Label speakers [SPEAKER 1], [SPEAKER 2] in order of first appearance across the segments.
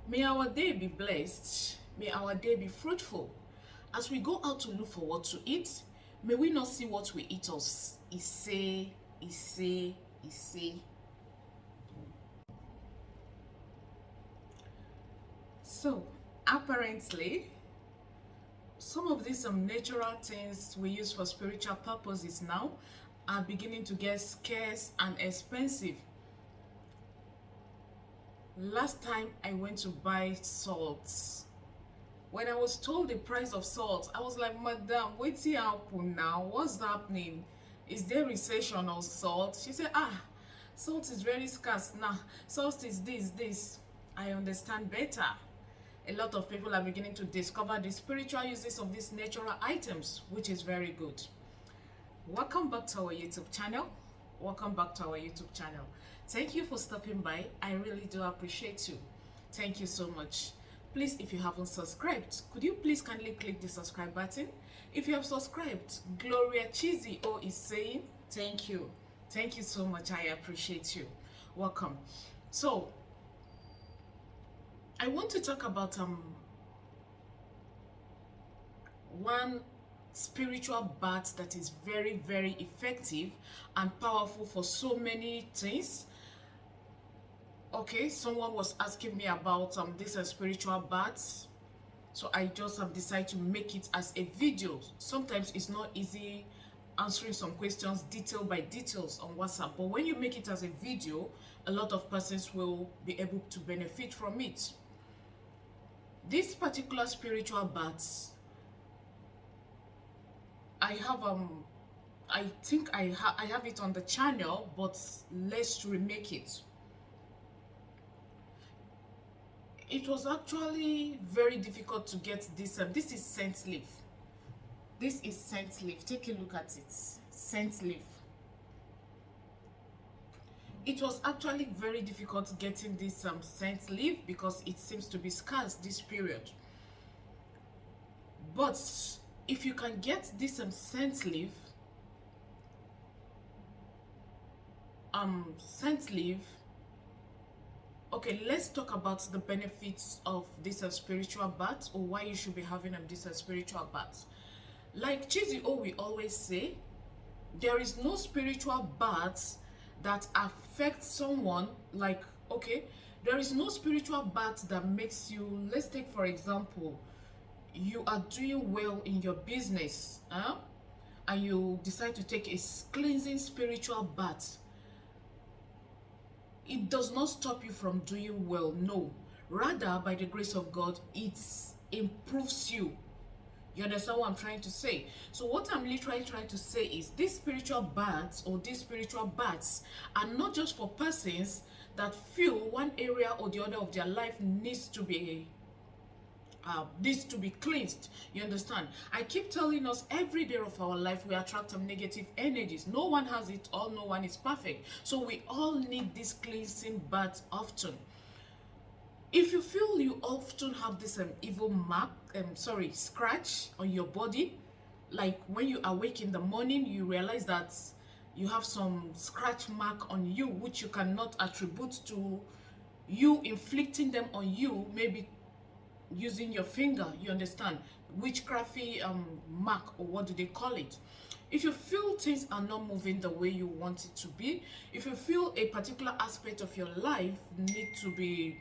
[SPEAKER 1] May our day be blessed. May our day be fruitful. As we go out to look for what to eat, may we not see what we eat us. Ise. So, apparently, some of these natural things we use for spiritual purposes now are beginning to get scarce and expensive. Last time I went to buy salt, when I was told the price of salt, I was like, Madam, wetin happen now? What's happening? Is there recession on salt? She said, salt is very scarce now. Salt is this. I understand better. A lot of people are beginning to discover the spiritual uses of these natural items, which is very good. Welcome back to our YouTube channel. Thank you for stopping by. I really do appreciate you. Thank you so much. Please, if you haven't subscribed, could you please kindly click the subscribe button? If you have subscribed, Gloria Cheesy O is saying thank you. Thank you so much. I appreciate you. Welcome. So, I want to talk about one spiritual bath that is very, very effective and powerful for so many things. Okay, someone was asking me about this spiritual baths, so I just have decided to make it as a video. Sometimes it's not easy answering some questions detail by details on WhatsApp, but when you make it as a video, a lot of persons will be able to benefit from it. This particular spiritual baths, I have I think I have it on the channel, but let's remake it. It was actually very difficult to get this. This is scent leaf. This is scent leaf. Take a look at it. Scent leaf. It was actually very difficult getting this scent leaf because it seems to be scarce this period. But if you can get this scent leaf, okay, let's talk about the benefits of this spiritual bath, or why you should be having this spiritual bath. Like Cheesy O, we always say, there is no spiritual bath that affects someone. Like, okay, there is no spiritual bath that makes you, let's take for example, you are doing well in your business, and you decide to take a cleansing spiritual bath. It does not stop you from doing well, no. Rather, by the grace of God, it improves you. You understand what I'm trying to say? So what I'm literally trying to say is these spiritual baths or these spiritual baths are not just for persons that feel one area or the other of their life needs to be cleansed. You understand? I keep telling us every day of our life we attract negative energies. No one has it all, no one is perfect. So we all need this cleansing bath often. If you feel you often have this evil mark, scratch on your body, like when you awake in the morning, you realize that you have some scratch mark on you, which you cannot attribute to you inflicting them on you, maybe using your finger, you understand, witchcrafty mark, or what do they call it. If you feel things are not moving the way you want it to be, if you feel a particular aspect of your life need to be,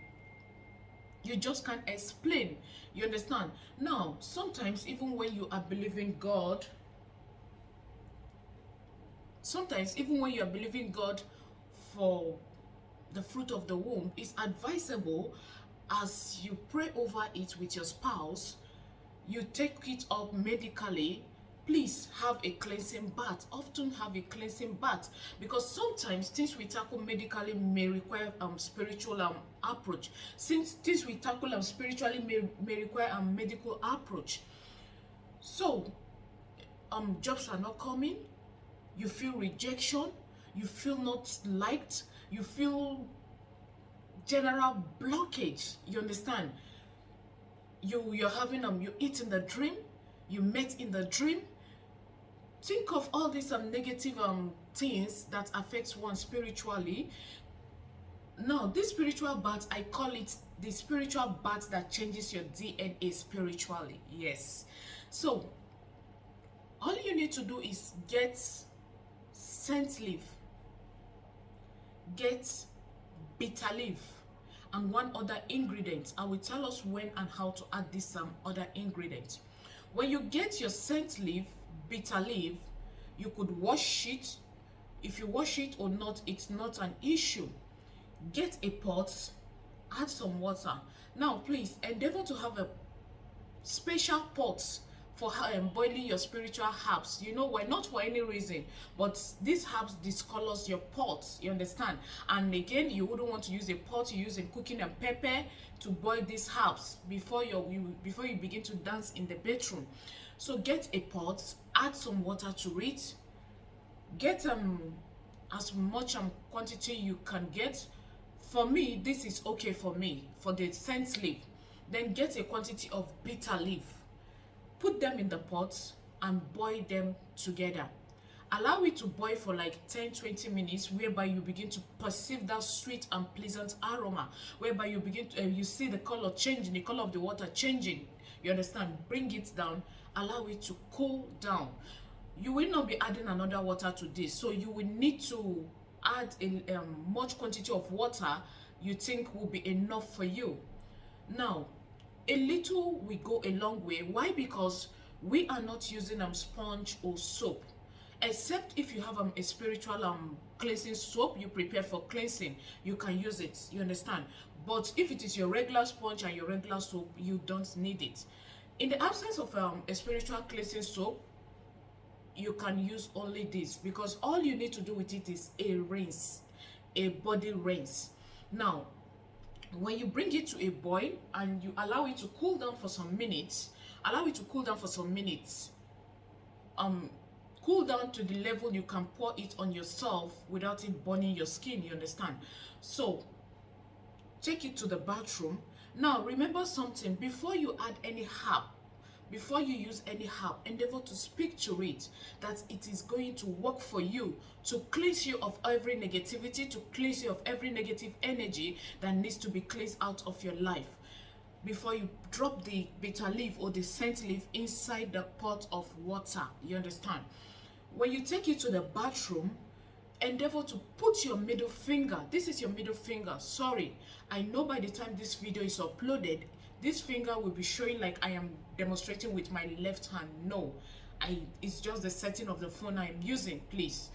[SPEAKER 1] you just can't explain, you understand. Now sometimes even when you are believing God, for the fruit of the womb, it's advisable, as you pray over it with your spouse, you take it up medically, please have a cleansing bath. Often have a cleansing bath, because sometimes things we tackle medically may require spiritual approach. Since things we tackle spiritually may require a medical approach. So jobs are not coming, you feel rejection, you feel not liked, you feel general blockage, you understand. You're having you eat in the dream, you met in the dream. Think of all these negative things that affects one spiritually. Now, this spiritual bath, I call it the spiritual bath that changes your DNA spiritually. Yes. So, all you need to do is get scent leaf, get bitter leaf, and one other ingredient. I will tell us when and how to add this other ingredient. When you get your scent leaf, bitter leaf, you could wash it. If you wash it or not, it's not an issue. Get a pot, add some water. Now please endeavor to have a special pot for boiling your spiritual herbs. You know why? Not for any reason, but these herbs discolors your pot, you understand? And again, you wouldn't want to use a pot you use in cooking and pepper to boil these herbs before you begin to dance in the bedroom. So get a pot, add some water to it, get as much quantity you can get. For me, this is okay for me, for the scent leaf. Then get a quantity of bitter leaf, put them in the pot and boil them together. Allow it to boil for like 10-20 minutes, whereby you begin to perceive that sweet and pleasant aroma, whereby you begin to you see the color changing, the color of the water changing. You understand? Bring it down, allow it to cool down. You will not be adding another water to this, so you will need to add a much quantity of water you think will be enough for you. Now, a little will go a long way. Why? Because we are not using sponge or soap, except if you have a spiritual cleansing soap you prepare for cleansing, you can use it, you understand? But if it is your regular sponge and your regular soap, you don't need it. In the absence of a spiritual cleansing soap, you can use only this, because all you need to do with it is a rinse, a body rinse. Now, when you bring it to a boil and you allow it to cool down for some minutes, cool down to the level you can pour it on yourself without it burning your skin, you understand? So take it to the bathroom. Now remember something: before you add any herb, before you use any herb, endeavor to speak to it that it is going to work for you, to cleanse you of every negativity, to cleanse you of every negative energy that needs to be cleansed out of your life, before you drop the bitter leaf or the scent leaf inside the pot of water, you understand? When you take it to the bathroom, endeavor to put your middle finger. This is your middle finger. Sorry, I know by the time this video is uploaded, this finger will be showing like I am demonstrating with my left hand. No, it's just the setting of the phone I am using. Please,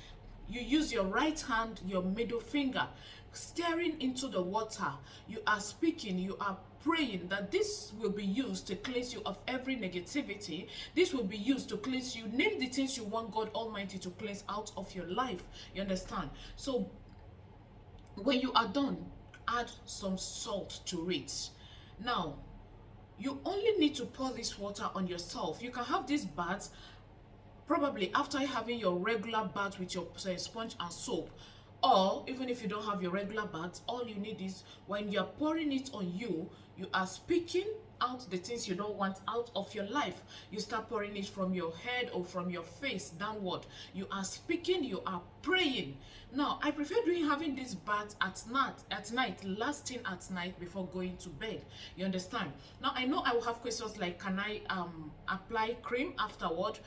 [SPEAKER 1] you use your right hand, your middle finger, staring into the water. You are speaking, you are praying that this will be used to cleanse you of every negativity. This will be used to cleanse you. Name the things you want God Almighty to cleanse out of your life. You understand? So when you are done, add some salt to it. Now, you only need to pour this water on yourself. You can have this bath probably after having your regular bath with your sponge and soap. Or even if you don't have your regular bath, all you need is, when you're pouring it on you, you are speaking out the things you don't want out of your life. You start pouring it from your head or from your face downward. You are speaking, you are praying. Now, I prefer having this bath at night, last thing at night before going to bed. You understand? Now, I know I will have questions like, can I apply cream afterward?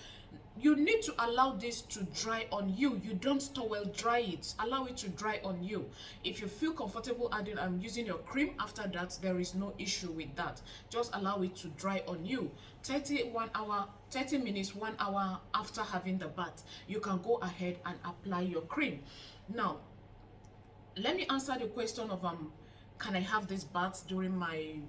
[SPEAKER 1] You need to allow this to dry on you. You don't towel dry it. Allow it to dry on you. If you feel comfortable adding using your cream after that, there is no issue with that. Just allow it to dry on you. 30 minutes, 1 hour after having the bath, you can go ahead and apply your cream. Now, let me answer the question of can I have this bath during my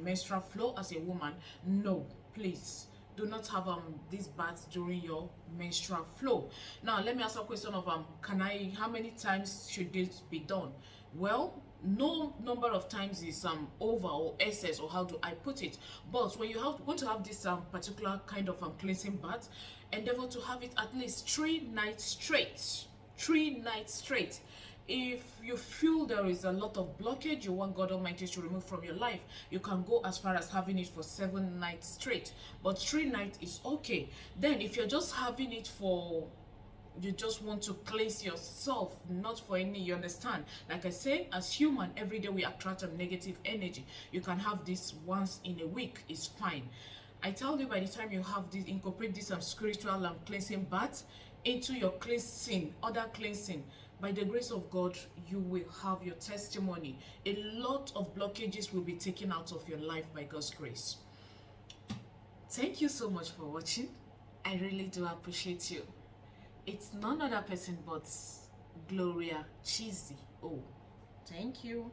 [SPEAKER 1] menstrual flow as a woman? No, please. Do not have this bath during your menstrual flow. Now, let me ask a question of how many times should this be done? Well, no number of times is over or excess, or how do I put it? But when you want to have this particular kind of cleansing bath, endeavor to have it at least 3 nights straight. 3 nights straight. If you feel there is a lot of blockage you want God Almighty to remove from your life, you can go as far as having it for 7 nights straight. But 3 nights is okay. Then if you're just having it for you just want to cleanse yourself, not for any, you understand? Like I say, as human, every day we attract a negative energy. You can have this once in a week, it's fine. I tell you, by the time you have this, incorporate this spiritual cleansing bath into your cleansing, other cleansing, by the grace of God, you will have your testimony. A lot of blockages will be taken out of your life by God's grace. Thank you so much for watching. I really do appreciate you. It's none other person but Gloria Chizzy. Oh, thank you.